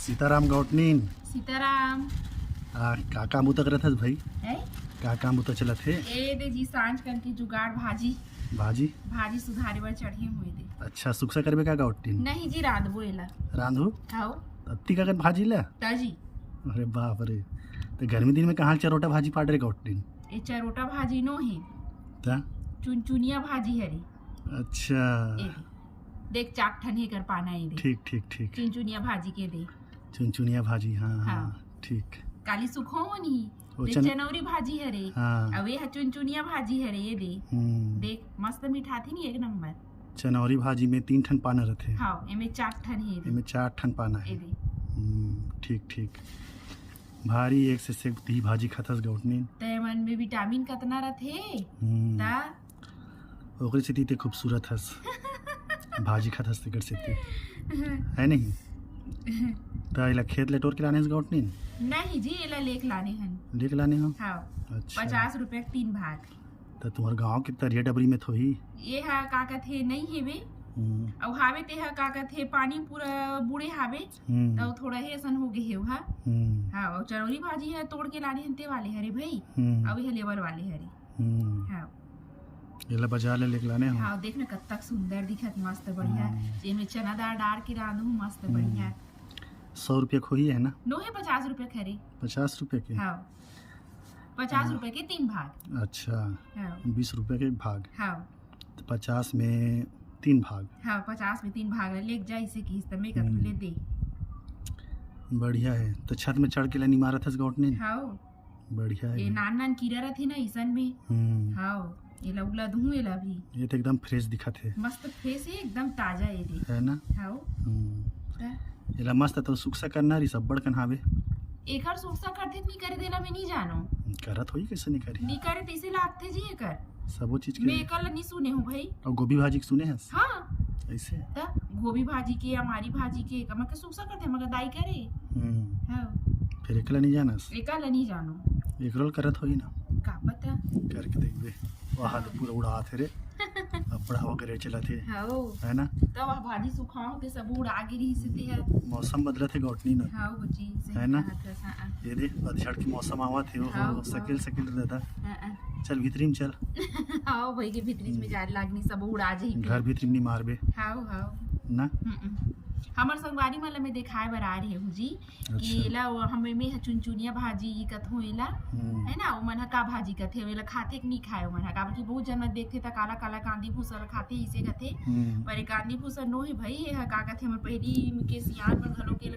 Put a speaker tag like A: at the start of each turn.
A: सीताराम गौटनीन
B: सीताराम
A: का काम उतर करत हस भाई?
B: है
A: का काम उतर चलत है?
B: ए दे जी सांझ कर के जुगाड़ भाजी
A: भाजी?
B: भाजी सुधारे बर चढ़े हुए दे।
A: अच्छा सुखसा करबे का गौटनीन?
B: नहीं जी रांधबो एला
A: रांधो
B: खाओ
A: अत्ती का कर भाजी ला?
B: ताजी
A: अरे बाप रे, तो गर्मी दिन में कहाँ चरोटा भाजी पाड़ रे गौटनीन?
B: ए चरोटा भाजी नो है
A: ता
B: चुनचुनिया भाजी हरी
A: अच्छा
B: ए दे देख चाक ठने कर पाना ए दे
A: ठीक ठीक ठीक,
B: चुनचुनिया भाजी के दे
A: चुनचुनिया भाजी हाँ हाँ
B: हाँ।
A: ठीक।
B: काली सुखो नहीं
A: वो
B: देख चनौरी भाजी हरे
A: हाँ
B: अवे है चुनचुनिया भाजी हरे ये दे
A: हम्म,
B: देख मस्त मीठा थी नहीं एक नंबर।
A: चनौरी भाजी में 3 ठन पाना रहते हैं,
B: हाँ एमे चाक ठन है दे
A: इनमें 4 ठन पाना
B: ए
A: है।
B: दे
A: ठीक ठीक, भारी एक से सेक दी भाजी खतस गौटनीन।
B: ते मन में विटामिन कितना रहते ता
A: ओकरे से तीते खूबसूरत हस भाजी खतस तिकर से ती है नहीं तो इला खेत ले टोर के लाने से गौटनीन
B: नहीं जी एला लेक लाने हन
A: लेके लाने हो?
B: हाँ
A: अच्छा
B: 50 रुपए के 3 भाग।
A: तो तुम्हार गांव के तरिया डबरी में थोही?
B: ये हा का थे नहीं हेवे और हावे ते हा का थे पानी पूरा बुढ़े हावे तो थोड़ा हे सन हो गए हा। हाँ और चरौरी भाजी है तोड़ के लाने हनते वाले हरे भाई अब ये लेबर वाले हरे। हाँ
A: इला बाजार ले लेके लाने हो?
B: हाँ देख ना कत्तक सुंदर दिखत मस्त बढ़िया जेमे चना दाल डाल के रांधू मस्त बढ़िया।
A: 100 रुपये खोही है ना?
B: नो है 50 रुपए खरे।
A: 50 रुपये के?
B: हाँ 50 रुपए के 3 भाग।
A: अच्छा
B: हाँ
A: 20 रुपये के भाग,
B: हाँ
A: तो 50 में 3 भाग।
B: हाँ 50 में 3 भाग ले जा इसे की में कर ले दे।
A: बढ़िया है। तो छत में चढ़ के ला निमारत हस गौटनीन?
B: हाँ
A: बढ़िया है।
B: ये नान नान कीड़ा रहते ना ईसन में। हाँ ये लउला दूं एला भी
A: ये तो एकदम फ्रेश दिखत है,
B: मस्त फ्रेश है एकदम ताजा ये दे।
A: है ना?
B: हाँ
A: इला मस्त तो सुखसा करना रही सब बड़कन हावे
B: एकर सोचा करते नहीं करे देला में नहीं जानो
A: करत होई कैसे नहीं करी?
B: नहीं करे तैसे लागते जी एकर
A: सबो चीज
B: मैं
A: के।
B: एकर नहीं सुने हूँ भाई।
A: और गोभी भाजी के सुने हस?
B: हाँ
A: ऐसे
B: ता गोभी भाजी के हमारी भाजी के मगर सोचा करते मगर दाई करे। हाँ
A: फिर एकला नहीं जानस?
B: एकर नहीं जानो
A: एकरोल करत होई ना?
B: का पता
A: करके देखबे वहाँ तो पूरा उड़ा थे रे अब बड़ा वगैरह चला थे,
B: हाँ
A: है ना?
B: तब भाजी सुखाओ के सब उड़ा गिरी से ते है।
A: मौसम बदला थे गौटनी ना,
B: हाँ बच्ची
A: है ना? ये दे पतझड़ की मौसम आवा थे वो
B: हाँ,
A: सकिल सकिल रहता।
B: हाँ
A: चल भीतरी में चल,
B: हाँ भाई के भीतरी में जा लागनी सब उड़ा जाई
A: घर भीतरी में नहीं मारबे
B: हाँ हाँ
A: ना।
B: हमर संगवारी वाला में देखाए बर आ रहे हो जी कि एला हमें में चुनचुनिया भाजी कथो एला है ना वो मन का भाजी कथे एला खाते नहीं खाए मन का कि बहुत जन देखते त काला काला कांदी फूसल खाते इसे कथे पर कांदी फूसल नो है भाई का कथे हमर पहली के सियान पर घलो के